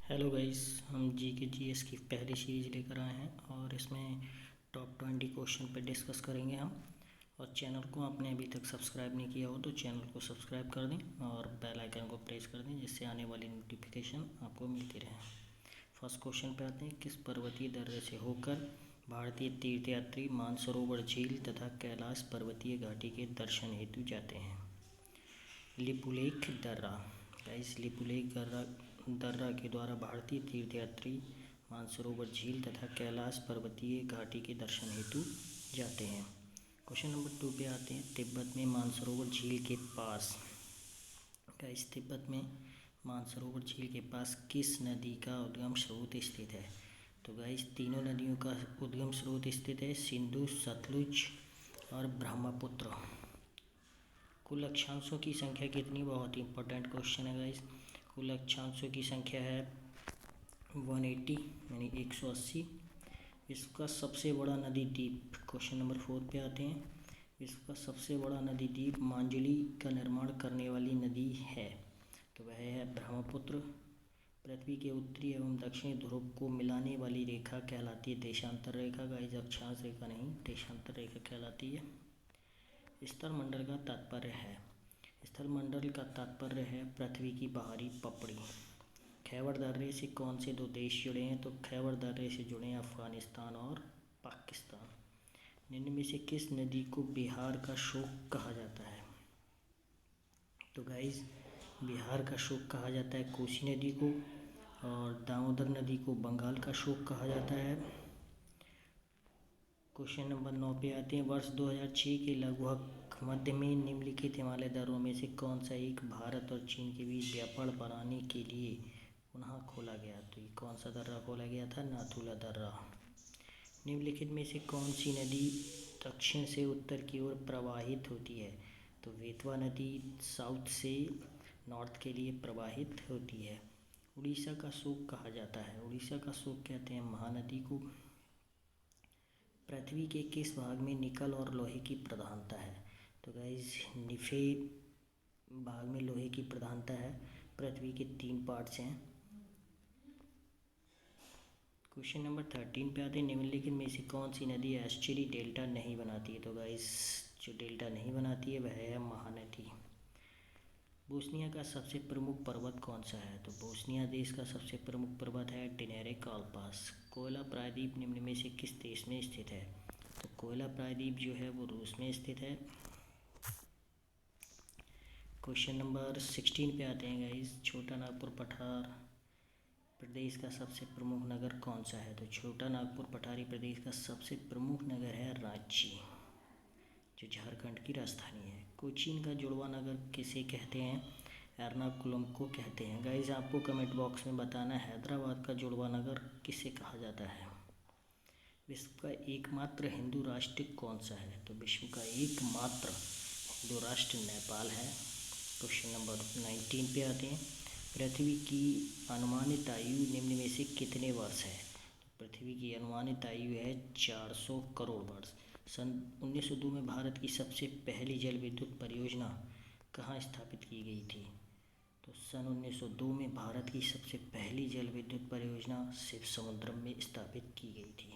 Hello guys, हम GS की पहली सीरीज़ लेकर आए हैं और इसमें टॉप 20 क्वेश्चन पे डिस्कस करेंगे हम। और चैनल को आपने अभी तक सब्सक्राइब नहीं किया हो तो चैनल को सब्सक्राइब कर दें और बेल आइकन को प्रेस कर दें, जिससे आने वाली नोटिफिकेशन आपको मिलती रहे। फर्स्ट क्वेश्चन पे आते हैं। किस पर्वतीय दर्रे से होकर भारतीय तीर्थयात्री मानसरोवर झील तथा कैलाश पर्वतीय घाटी के दर्शन हेतु जाते हैं? लिपुलेख दर्रा। गाइस, लिपुलेख दर्रा के द्वारा भारतीय तीर्थयात्री मानसरोवर झील तथा कैलाश पर्वतीय घाटी के दर्शन हेतु जाते हैं। क्वेश्चन नंबर 2 पे आते हैं। तिब्बत में मानसरोवर झील के पास, गाइस तिब्बत में मानसरोवर झील के पास किस नदी का उद्गम स्रोत स्थित है? तो गाइस तीनों नदियों का उद्गम स्रोत स्थित है, सिंधु, सतलुज और ब्रह्मपुत्र। कुल अक्षांशों की संख्या कितनी? बहुत ही इंपॉर्टेंट क्वेश्चन है गाइस। कुल अक्षांशों की संख्या है 180 यानी 180। विश्व का सबसे बड़ा नदी द्वीप। क्वेश्चन नंबर 4 पे आते हैं। विश्व का सबसे बड़ा नदी द्वीप मांजुली का निर्माण करने वाली नदी है, तो वह है ब्रह्मपुत्र। पृथ्वी के उत्तरी एवं दक्षिणी ध्रुव को मिलाने वाली रेखा कहलाती है देशांतर रेखा। गाइस, अक्षांश रेखा नहीं, देशांतर रेखा कहलाती है। स्थलमंडल का तात्पर्य है, स्थलमंडल का तात्पर्य है पृथ्वी की बाहरी पपड़ी। खैबर दर्रे से कौन से दो देश जुड़े हैं? तो खैबर दर्रे से जुड़े हैं अफगानिस्तान और पाकिस्तान। निम्न में से किस नदी को बिहार का शोक कहा जाता है? तो गाइस, बिहार का शोक कहा जाता है कोसी नदी को, और दामोदर नदी को बंगाल का शोक कहा जाता है। क्वेश्चन नंबर 9 पे आते हैं। वर्ष 2006 के लगभग मध्य में निम्नलिखित हिमालय दर्रों में से कौन सा एक भारत और चीन के बीच व्यापार बनाने के लिए पुनः खोला गया? तो ये कौन सा दर्रा खोला गया था? नाथुला दर्रा। निम्नलिखित में से कौन सी नदी दक्षिण से उत्तर की ओर प्रवाहित होती है? तो बेतवा नदी साउथ से नॉर्थ के लिए प्रवाहित होती है। उड़ीसा का शोक कहा जाता है, उड़ीसा का शोक कहते हैं महानदी को। पृथ्वी के किस भाग में निकल और लोहे की प्रधानता है? तो गाइस, निफे भाग में लोहे की प्रधानता है। पृथ्वी के 3 पार्ट्स हैं। क्वेश्चन नंबर 13 पे आते हैं। निम्नलिखित में से कौन सी नदी एस्चुरी डेल्टा नहीं बनाती है? तो गाइस, जो डेल्टा नहीं बनाती है वह है महानदी। बोस्निया का सबसे प्रमुख पर्वत कौन सा है? तो बोस्निया देश का सबसे प्रमुख पर्वत है टेनेरे कार्पास। कोयला प्रायद्वीप निम्न में से किस देश में स्थित है? तो कोयला प्रायद्वीप जो है वो रूस में स्थित है। क्वेश्चन नंबर 16 पे आते हैं गाइस। छोटा नागपुर पठार प्रदेश का सबसे प्रमुख नगर कौन सा है? तो छोटा नागपुर पठारी प्रदेश का सबसे प्रमुख नगर है रांची, जो झारखंड की राजधानी है। कोचीन का जुड़वा नगर किसे कहते हैं? एर्नाकुलम को कहते हैं। गाइस, आपको कमेंट बॉक्स में बताना है हैदराबाद का जुड़वा नगर किसे कहा जाता है। विश्व का एकमात्र हिंदू राष्ट्र कौन सा है? तो विश्व का एकमात्र हिंदू राष्ट्र नेपाल है। क्वेश्चन नंबर 19 पे आते हैं। पृथ्वी की अनुमानित आयु निम्न में से कितने वर्ष है? पृथ्वी की अनुमानित आयु है 400 करोड़ वर्ष। सन 1902 में भारत की सबसे पहली जल विद्युत परियोजना कहाँ स्थापित की गई थी? तो सन 1902 में भारत की सबसे पहली जल विद्युत परियोजना शिव समुद्रम में स्थापित की गई थी।